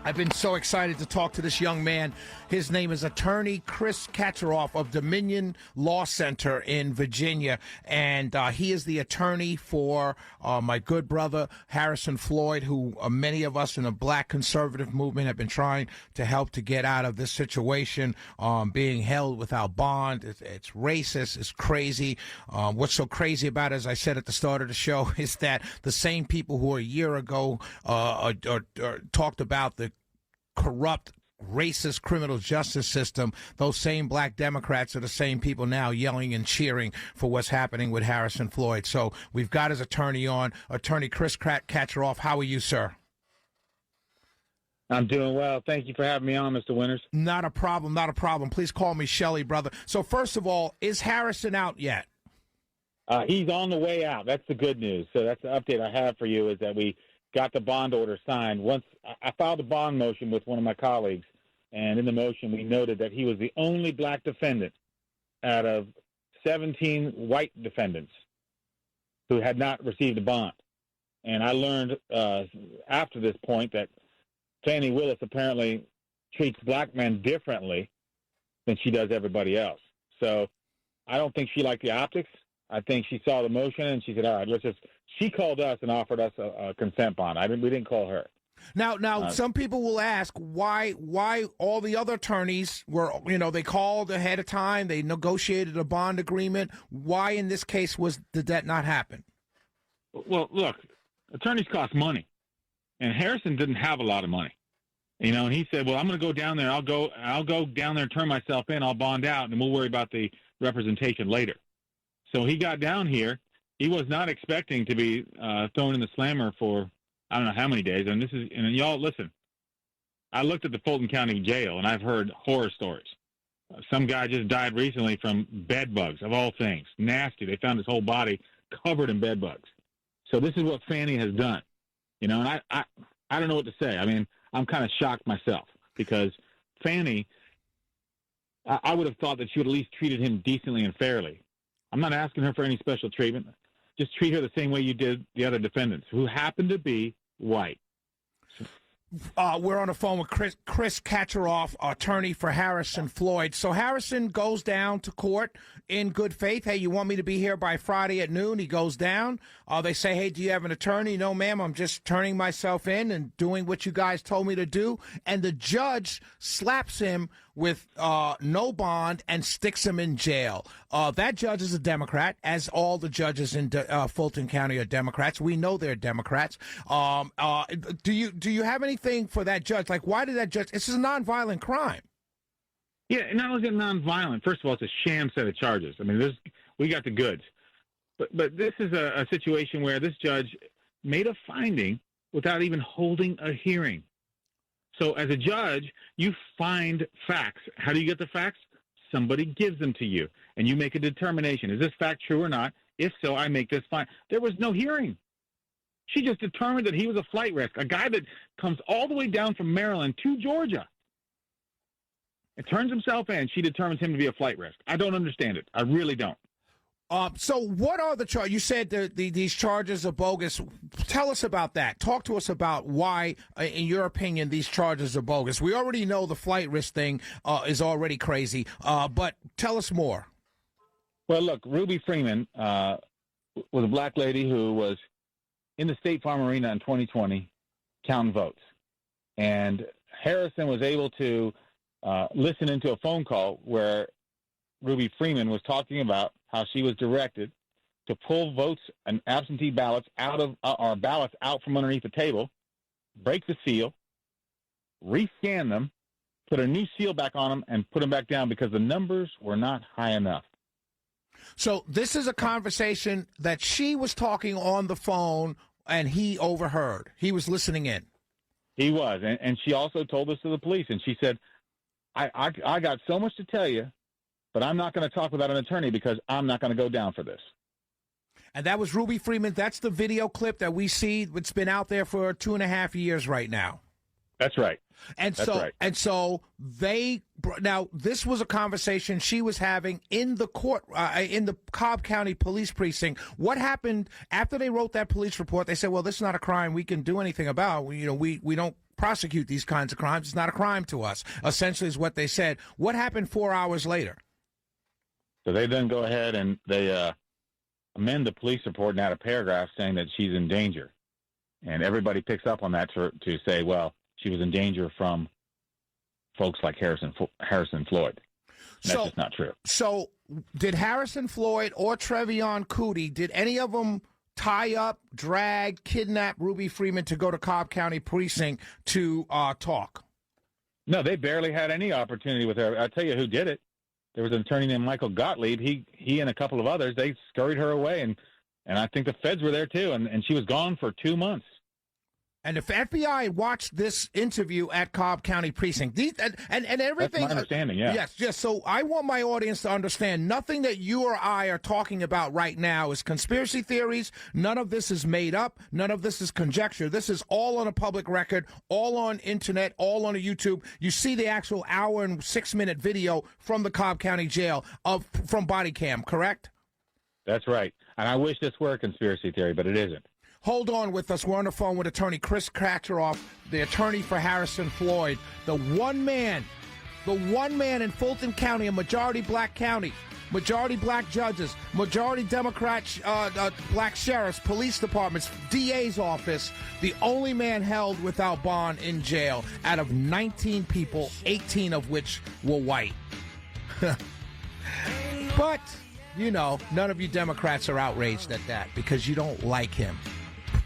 I've been so excited to talk to this young man. His name is attorney Chris Kacheroff of Dominion Law Center in Virginia, and he is the attorney for my good brother Harrison Floyd, who many of us in the black conservative movement have been trying to help to get out of this situation, being held without bond. It's racist. It's crazy. What's so crazy about it, as I said at the start of the show, is that the same people who a year ago talked about the corrupt, racist criminal justice system, those same black Democrats are the same people now yelling and cheering for what's happening with Harrison Floyd. So we've got his attorney on, attorney Chris Kacheroff. How are you, sir? I'm doing well. Thank you for having me on, Mr. Winters. Not a problem, not a problem. Please call me Shelly, brother. So first of all, is Harrison out yet? He's on the way out. That's the good news. So that's the update I have for you, is that we got the bond order signed. Once I filed a bond motion with one of my colleagues, and in the motion we noted that he was the only black defendant out of 17 white defendants who had not received a bond. And I learned after this point that Fannie Willis apparently treats black men differently than she does everybody else. So I don't think she liked the optics. I think she saw the motion and she said, all right, she called us and offered us a consent bond. We didn't call her. Now, some people will ask why all the other attorneys were, they called ahead of time, they negotiated a bond agreement. Why in this case did that not happen? Well, look, attorneys cost money, and Harrison didn't have a lot of money, and he said, well, I'm going to go down there. I'll go down there, turn myself in, I'll bond out, and we'll worry about the representation later. So he got down here. He was not expecting to be thrown in the slammer for I don't know how many days. And y'all listen. I looked at the Fulton County Jail, and I've heard horror stories. Some guy just died recently from bed bugs, of all things. Nasty. They found his whole body covered in bed bugs. So this is what Fannie has done, and I don't know what to say. I mean, I'm kind of shocked myself because Fannie, I would have thought that she would at least treated him decently and fairly. I'm not asking her for any special treatment. Just treat her the same way you did the other defendants, who happen to be white. We're on the phone with Chris Kacheroff, attorney for Harrison Floyd. So Harrison goes down to court in good faith. Hey, you want me to be here by Friday at noon? He goes down. They say, hey, do you have an attorney? No, ma'am, I'm just turning myself in and doing what you guys told me to do. And the judge slaps him with no bond and sticks him in jail. That judge is a Democrat, as all the judges in Fulton County are Democrats. We know they're Democrats. Do you have anything for that judge? Like, why did that judge? This is a nonviolent crime. Yeah, not only is it nonviolent. First of all, it's a sham set of charges. I mean, we got the goods. But this is a situation where this judge made a finding without even holding a hearing. So as a judge, you find facts. How do you get the facts? Somebody gives them to you, and you make a determination. Is this fact true or not? If so, I make this fine. There was no hearing. She just determined that he was a flight risk, a guy that comes all the way down from Maryland to Georgia. It turns himself in. She determines him to be a flight risk. I don't understand it. I really don't. So what are the charges? You said these charges are bogus. Tell us about that. Talk to us about why, in your opinion, these charges are bogus. We already know the flight risk thing is already crazy, but tell us more. Well, look, Ruby Freeman was a black lady who was in the State Farm Arena in 2020 counting votes. And Harrison was able to listen into a phone call where Ruby Freeman was talking about how she was directed to pull votes and absentee ballots out from underneath the table, break the seal, rescan them, put a new seal back on them, and put them back down because the numbers were not high enough. So this is a conversation that she was talking on the phone and he overheard. He was listening in. He was. And she also told this to the police. And she said, I got so much to tell you, but I'm not going to talk without an attorney because I'm not going to go down for this. And that was Ruby Freeman. That's the video clip that we see. It's been out there for 2.5 years right now. That's right. So now this was a conversation she was having in the court, in the Cobb County Police Precinct. What happened after they wrote that police report? They said, well, this is not a crime we can do anything about. We don't prosecute these kinds of crimes. It's not a crime to us, essentially is what they said. What happened 4 hours later? So they then go ahead and they amend the police report and add a paragraph saying that she's in danger. And everybody picks up on that to say, well, she was in danger from folks like Harrison Floyd. And that's just not true. So did Harrison Floyd or Trevion Cootie, did any of them tie up, drag, kidnap Ruby Freeman to go to Cobb County Precinct to talk? No, they barely had any opportunity with her. I'll tell you who did it. There was an attorney named Michael Gottlieb. He and a couple of others, they scurried her away, and I think the feds were there too, and she was gone for 2 months. And if FBI watched this interview at Cobb County Precinct, and everything. That's my understanding, yeah. Yes. So I want my audience to understand nothing that you or I are talking about right now is conspiracy theories. None of this is made up. None of this is conjecture. This is all on a public record, all on internet, all on a YouTube. You see the actual hour and 6-minute video from the Cobb County Jail from body cam, correct? That's right. And I wish this were a conspiracy theory, but it isn't. Hold on with us. We're on the phone with attorney Chris Katcheroff, the attorney for Harrison Floyd, the one man in Fulton County, a majority black county, majority black judges, majority Democrat black sheriffs, police departments, DA's office, the only man held without bond in jail out of 19 people, 18 of which were white. But, you know, none of you Democrats are outraged at that because you don't like him.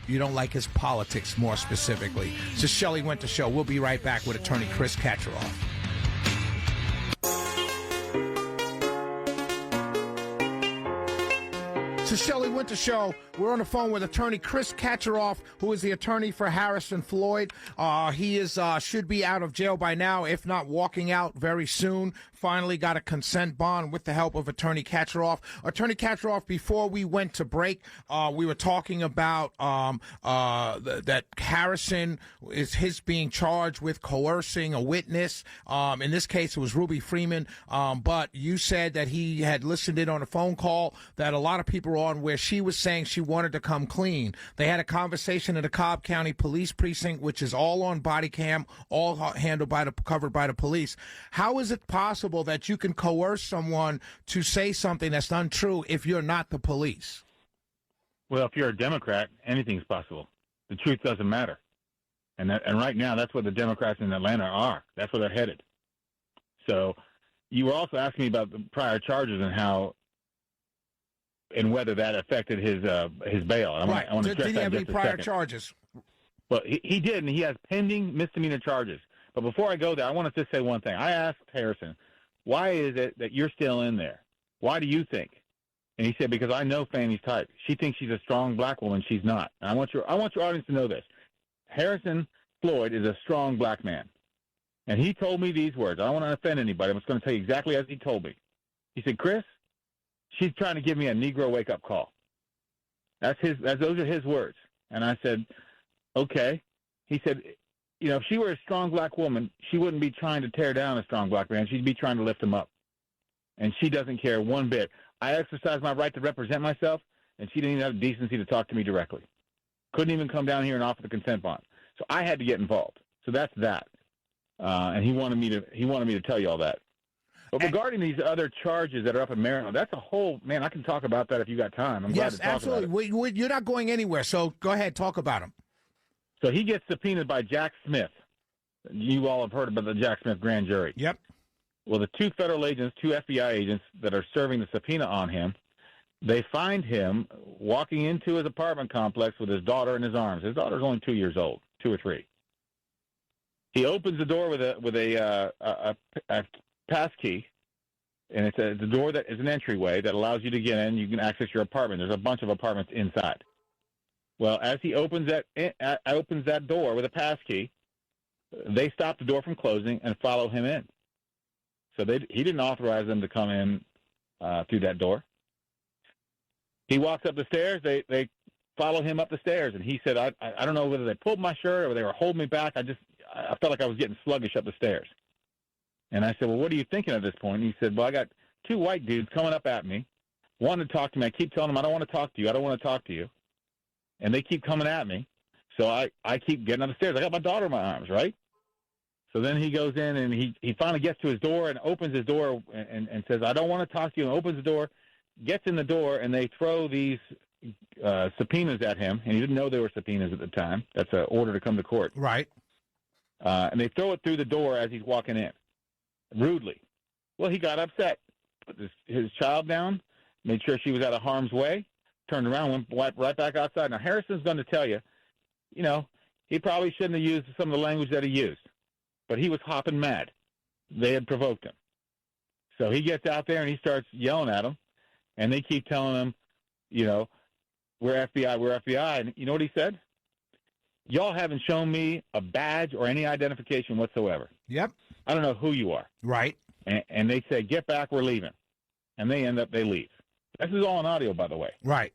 You don't like his politics, more specifically. It's the Shelley Winter Show. We'll be right back with attorney Chris Katcheroff. It's the Shelley Winter Show. We're on the phone with attorney Chris Katcheroff, who is the attorney for Harrison Floyd. He should be out of jail by now, if not walking out very soon. Finally got a consent bond with the help of attorney Katcheroff. Attorney Katcheroff, before we went to break, we were talking about that Harrison is being charged with coercing a witness. In this case, it was Ruby Freeman. But you said that he had listened in on a phone call that a lot of people were on where she was saying she wanted to come clean. They had a conversation at the Cobb County Police Precinct, which is all on body cam, all covered by the police. How is it possible that you can coerce someone to say something that's untrue if you're not the police? Well, if you're a Democrat, anything's possible. The truth doesn't matter. And right now, that's what the Democrats in Atlanta are. That's where they're headed. So you were also asking me about the prior charges and whether that affected his bail. I want to stress did he have any prior charges? Well, he did, and he has pending misdemeanor charges. But before I go there, I want to just say one thing. I asked Harrison, why is it that you're still in there? Why do you think? And he said, because I know Fanny's type. She thinks she's a strong black woman. She's not. And I want your audience to know this. Harrison Floyd is a strong black man. And he told me these words. I don't want to offend anybody. I'm just going to tell you exactly as he told me. He said, Chris, she's trying to give me a Negro wake-up call. Those are his words. And I said, okay. He said, you know, if she were a strong black woman, she wouldn't be trying to tear down a strong black man. She'd be trying to lift him up. And she doesn't care one bit. I exercised my right to represent myself, and she didn't even have the decency to talk to me directly. Couldn't even come down here and offer the consent bond. So I had to get involved. So that's that. And he wanted me to tell you all that. But regarding these other charges that are up in Maryland, that's a whole, man, I can talk about that if you got time. I'm glad to talk absolutely. about it. You're not going anywhere, so go ahead, talk about him. So he gets subpoenaed by Jack Smith. You all have heard about the Jack Smith grand jury. Yep. Well, the two federal agents, two FBI agents that are serving the subpoena on him, they find him walking into his apartment complex with his daughter in his arms. His daughter's only 2 years old, 2 or 3. He opens the door with a pass key, and it's the door that is an entryway that allows you to get in. You can access your apartment. There's a bunch of apartments inside. Well, as he opens that door with a pass key, they stop the door from closing and follow him in. So he didn't authorize them to come in through that door. He walks up the stairs. They follow him up the stairs, and he said, I don't know whether they pulled my shirt or they were holding me back. I felt like I was getting sluggish up the stairs. And I said, well, what are you thinking at this point? And he said, well, I got 2 white dudes coming up at me, wanting to talk to me. I keep telling them, I don't want to talk to you. I don't want to talk to you. And they keep coming at me. So I keep getting up the stairs. I got my daughter in my arms, right? So then he goes in and he finally gets to his door and opens his door and says, I don't want to talk to you, and opens the door, gets in the door, and they throw these subpoenas at him, and he didn't know they were subpoenas at the time. That's an order to come to court. Right. And they throw it through the door as he's walking in, rudely. Well, he got upset, put his child down, made sure she was out of harm's way, turned around, went right back outside. Now, Harrison's going to tell you, he probably shouldn't have used some of the language that he used, but he was hopping mad. They had provoked him. So he gets out there and he starts yelling at them, and they keep telling him, we're FBI, we're FBI. And you know what he said? Y'all haven't shown me a badge or any identification whatsoever. Yep. I don't know who you are. Right. And they say, get back, we're leaving. And they leave. This is all on audio, by the way. Right.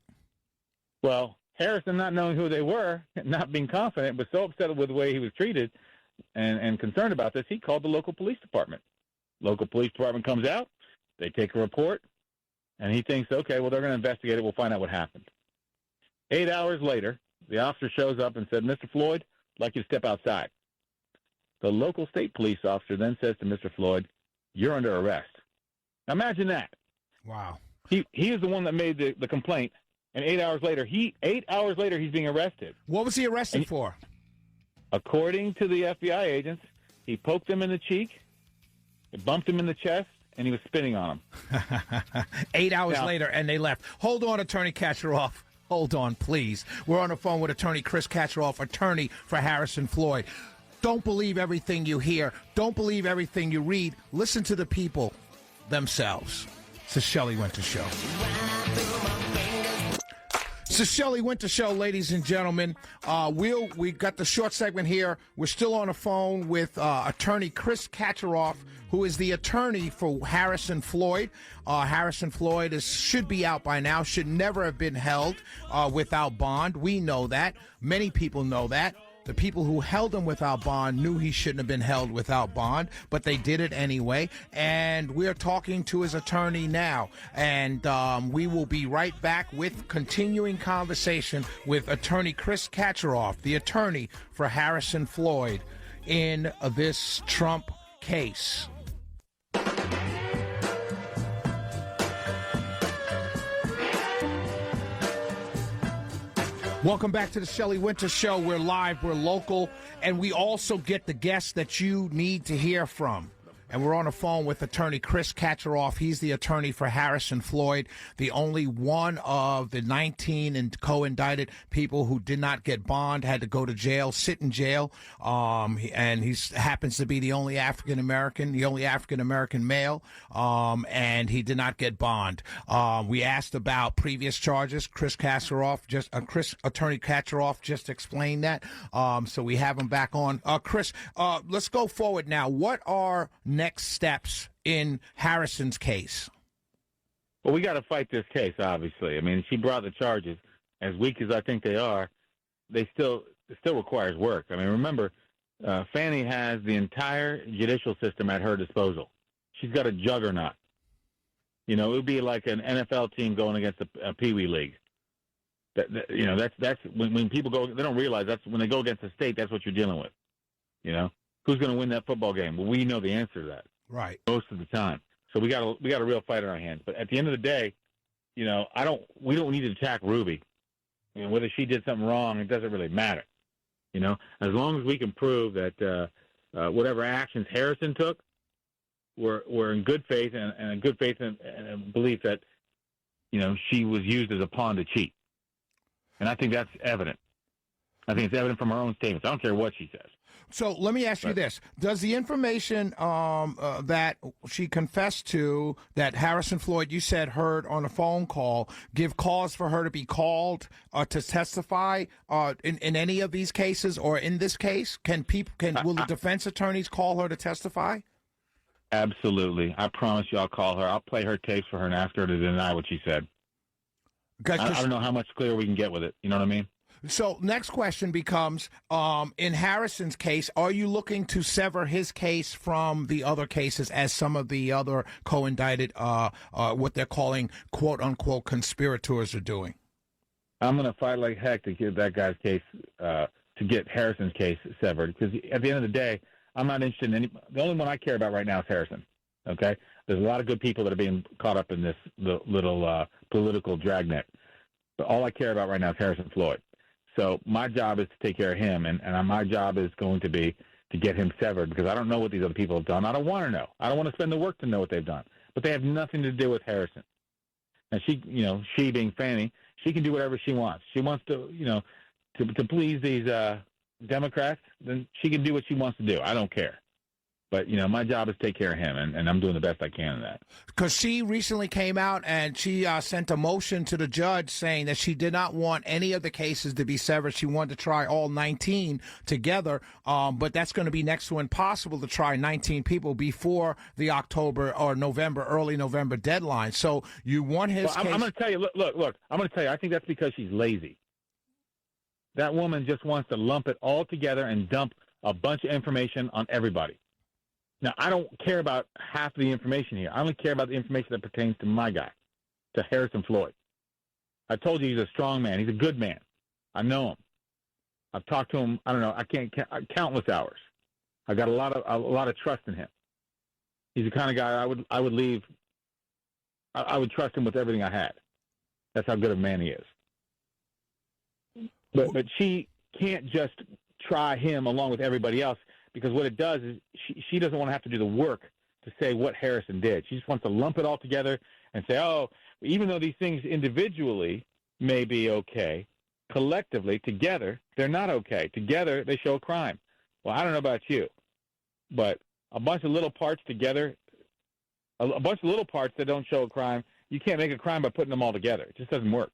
Well, Harrison, not knowing who they were, not being confident, but so upset with the way he was treated and concerned about this, he called the local police department. Local police department comes out. They take a report. And he thinks, okay, well, they're going to investigate it. We'll find out what happened. 8 hours later, the officer shows up and said, Mr. Floyd, I'd like you to step outside. The local state police officer then says to Mr. Floyd, you're under arrest. Now imagine that. Wow. He is the one that made the complaint, and 8 hours later, he's being arrested. What was he arrested for? According to the FBI agents, he poked him in the cheek, bumped him in the chest, and he was spitting on him. 8 hours later, and they left. Hold on, Attorney Kacharoff. Hold on, please. We're on the phone with Attorney Chris Kacharoff, attorney for Harrison Floyd. Don't believe everything you hear. Don't believe everything you read. Listen to the people themselves. It's the Shelley Winter Show. It's the Shelley Winter Show, ladies and gentlemen. We got the short segment here. We're still on the phone with attorney Chris Kacharoff, who is the attorney for Harrison Floyd. Harrison Floyd should be out by now, should never have been held without bond. We know that. Many people know that. The people who held him without bond knew he shouldn't have been held without bond, but they did it anyway. And we're talking to his attorney now. And we will be right back with continuing conversation with attorney Chris Kacharoff, the attorney for Harrison Floyd, in this Trump case. Welcome back to the Shelley Winter Show. We're live, we're local, and we also get the guests that you need to hear from. And we're on the phone with attorney Chris Kacharoff. He's the attorney for Harrison Floyd, the only one of the 19 and co-indicted people who did not get bond, had to go to jail, sit in jail. And he happens to be the only African-American male, and he did not get bond. We asked about previous charges. Attorney Kacharoff just explained that. So we have him back on. Chris, let's go forward now. What are next steps in Harrison's case? Well, we got to fight this case, obviously. I mean, she brought the charges. As weak as I think they are, it still requires work. I mean, remember, Fannie has the entire judicial system at her disposal. She's got a juggernaut. It would be like an NFL team going against a Pee Wee league. That's when people go. They don't realize that's when they go against the state. That's what you're dealing with. Who's going to win that football game? Well, we know the answer to that. Right. Most of the time. So we got a real fight on our hands. But at the end of the day, we don't need to attack Ruby. Whether she did something wrong, it doesn't really matter. As long as we can prove that whatever actions Harrison took were in good faith and in good faith and belief that, she was used as a pawn to cheat. And I think that's evident. I think it's evident from her own statements. I don't care what she says. So let me ask you this. Does the information that she confessed to, that Harrison Floyd, you said, heard on a phone call, give cause for her to be called to testify in any of these cases, or in this case? Will the defense attorneys call her to testify? Absolutely. I promise you I'll call her. I'll play her tapes for her and ask her to deny what she said. I don't know how much clearer we can get with it. You know what I mean? So next question becomes, in Harrison's case, are you looking to sever his case from the other cases, as some of the other co-indicted, what they're calling, quote-unquote, conspirators are doing? I'm going to fight like heck to get that guy's case to get Harrison's case severed, because at the end of the day, I'm not interested in any. The only one I care about right now is Harrison. Okay, there's a lot of good people that are being caught up in this little political dragnet, but all I care about right now is Harrison Floyd. So my job is to take care of him, and my job is going to be to get him severed, because I don't know what these other people have done. I don't want to know. I don't want to spend the work to know what they've done. But they have nothing to do with Harrison. And she being Fannie, she can do whatever she wants. She wants to, to please these Democrats, then she can do what she wants to do. I don't care. But, my job is to take care of him, and I'm doing the best I can in that. Because she recently came out and she sent a motion to the judge saying that she did not want any of the cases to be severed. She wanted to try all 19 together, but that's going to be next to impossible to try 19 people before the October or early November deadline. So you want his case. I'm going to tell you, look, I'm going to tell you, I think that's because she's lazy. That woman just wants to lump it all together and dump a bunch of information on everybody. Now, I don't care about half the information here. I only care about the information that pertains to my guy, to Harrison Floyd. I told you he's a strong man. He's a good man. I know him. I've talked to him, I don't know, I can't countless hours. I got a lot of trust in him. He's the kind of guy I would trust him with everything I had. That's how good of a man he is. But she can't just try him along with everybody else, because what it does is she doesn't want to have to do the work to say what Harrison did. She just wants to lump it all together and say, oh, even though these things individually may be okay, collectively, together, they're not okay. Together, they show a crime. Well, I don't know about you, but a bunch of little parts together, a bunch of little parts that don't show a crime, you can't make a crime by putting them all together. It just doesn't work.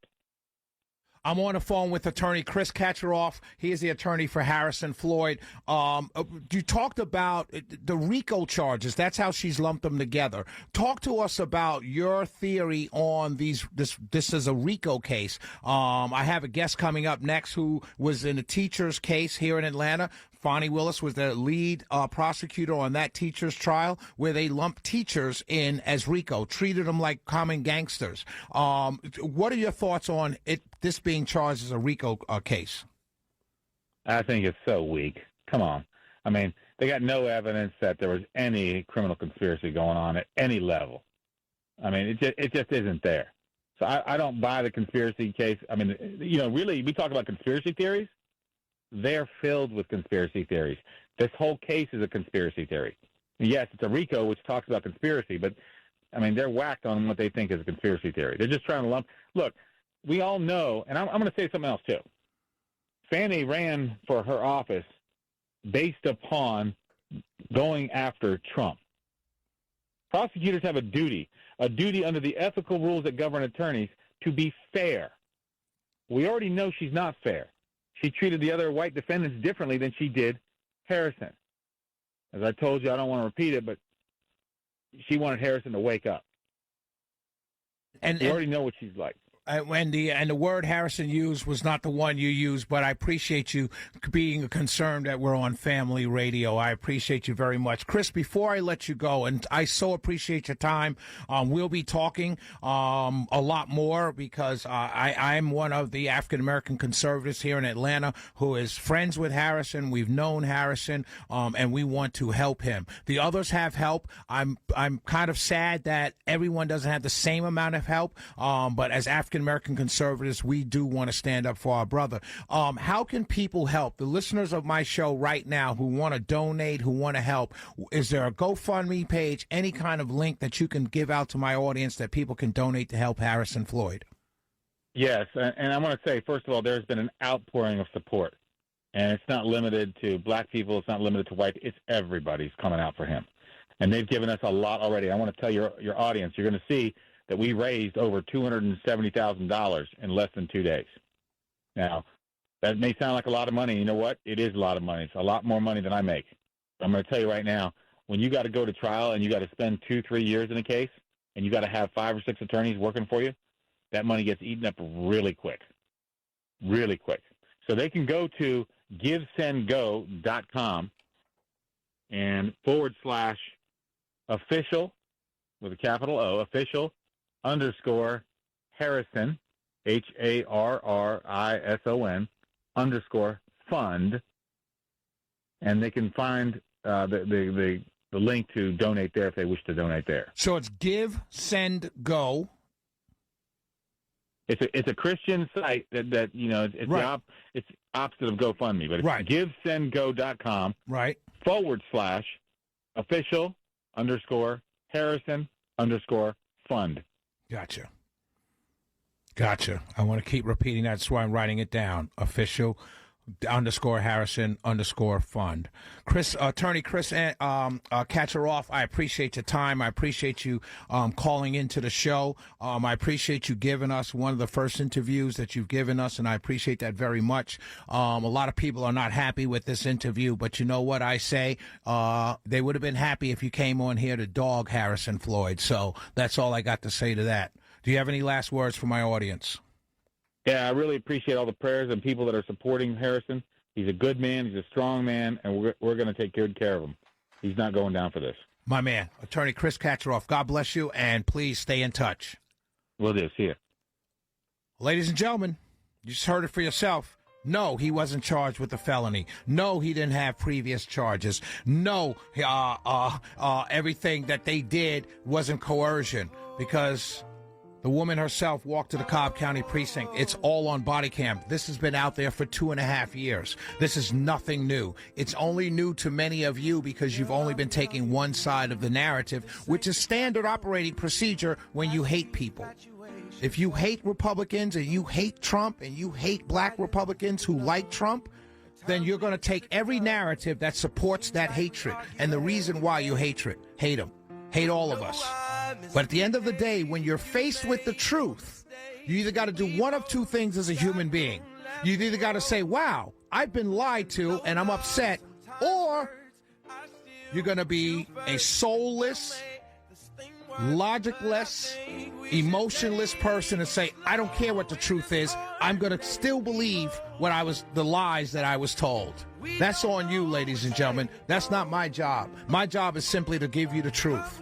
I'm on the phone with attorney Chris Kacheroff. He is the attorney for Harrison Floyd. You talked about the RICO charges. That's how she's lumped them together. Talk to us about your theory on these. This is a RICO case. I have a guest coming up next who was in a teacher's case here in Atlanta. Fonnie Willis was the lead prosecutor on that teacher's trial, where they lumped teachers in as RICO, treated them like common gangsters. What are your thoughts on this being charged as a RICO case? I think it's so weak. Come on. I mean, they got no evidence that there was any criminal conspiracy going on at any level. I mean, it just isn't there. So I don't buy the conspiracy case. I mean, really, we talk about conspiracy theories. They're filled with conspiracy theories. This whole case is a conspiracy theory. Yes, it's a RICO, which talks about conspiracy, but, I mean, they're whacked on what they think is a conspiracy theory. They're just trying to lump. Look, we all know, and I'm going to say something else, too. Fannie ran for her office based upon going after Trump. Prosecutors have a duty under the ethical rules that govern attorneys to be fair. We already know she's not fair. She treated the other white defendants differently than she did Harrison. As I told you, I don't want to repeat it, but she wanted Harrison to wake up. And we already know what she's like. And the word Harrison used was not the one you used, but I appreciate you being concerned that we're on family radio. I appreciate you very much. Chris, before I let you go, and I so appreciate your time, we'll be talking a lot more, because I'm one of the African-American conservatives here in Atlanta who is friends with Harrison. We've known Harrison, and we want to help him. The others have help. I'm kind of sad that everyone doesn't have the same amount of help, but as African-American conservatives, we do want to stand up for our brother. How can people help? The listeners of my show right now who want to donate, who want to help, is there a GoFundMe page, any kind of link that you can give out to my audience that people can donate to help Harrison Floyd? Yes, and I want to say, first of all, there's been an outpouring of support. And it's not limited to black people. It's not limited to white. It's everybody's coming out for him. And they've given us a lot already. I want to tell your audience, you're going to see that we raised over $270,000 in less than 2 days. Now, that may sound like a lot of money. You know what? It is a lot of money. It's a lot more money than I make. I'm going to tell you right now, when you got to go to trial and you got to spend 2-3 years in a case, and you got to have 5 or 6 attorneys working for you, that money gets eaten up really quick. Really quick. So they can go to givesendgo.com and /official with a capital O, official _Harrison, HARRISON _ Fund, and they can find the link to donate there if they wish to donate there. So it's Give, Send, Go. It's a Christian site that it's right. It's opposite of GoFundMe, but it's right. GiveSendGo.com right /official_Harrison_fund. Gotcha. I want to keep repeating that. That's why I'm writing it down. Official_Harrison_fund. Attorney Chris Kacharoff, I appreciate your time. I appreciate you calling into the show. I appreciate you giving us one of the first interviews that you've given us, and I appreciate that very much. A lot of people are not happy with this interview, but you know what I say? They would have been happy if you came on here to dog Harrison Floyd. So that's all I got to say to that. Do you have any last words for my audience? Yeah, I really appreciate all the prayers and people that are supporting Harrison. He's a good man. He's a strong man, and we're going to take good care of him. He's not going down for this. My man, Attorney Chris Kacharoff, God bless you, and please stay in touch. Will do. See you. Ladies and gentlemen, you just heard it for yourself. No, he wasn't charged with a felony. No, he didn't have previous charges. No, everything that they did wasn't coercion, because the woman herself walked to the Cobb County precinct. It's all on body cam. This has been out there for 2.5 years. This is nothing new. It's only new to many of you because you've only been taking one side of the narrative, which is standard operating procedure when you hate people. If you hate Republicans and you hate Trump and you hate black Republicans who like Trump, then you're going to take every narrative that supports that hatred. And the reason why you hate him. Hate all of us. But at the end of the day, when you're faced with the truth, you either got to do one of two things as a human being. You either got to say, wow, I've been lied to and I'm upset, or you're going to be a soulless, logicless, emotionless person and say, I don't care what the truth is. I'm going to still believe the lies that I was told. That's on you, ladies and gentlemen. That's not my job. My job is simply to give you the truth.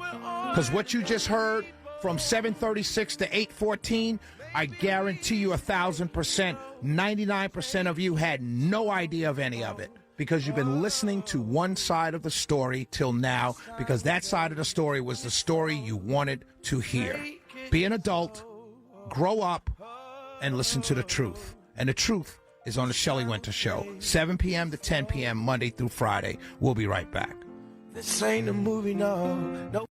Because what you just heard from 7:36 to 8:14, I guarantee you 1,000%, 99% of you had no idea of any of it, because you've been listening to one side of the story till now, because that side of the story was the story you wanted to hear. Be an adult, grow up, and listen to the truth. And the truth is on the Shelley Winter Show, 7 p.m. to 10 p.m. Monday through Friday. We'll be right back. This ain't a movie, no.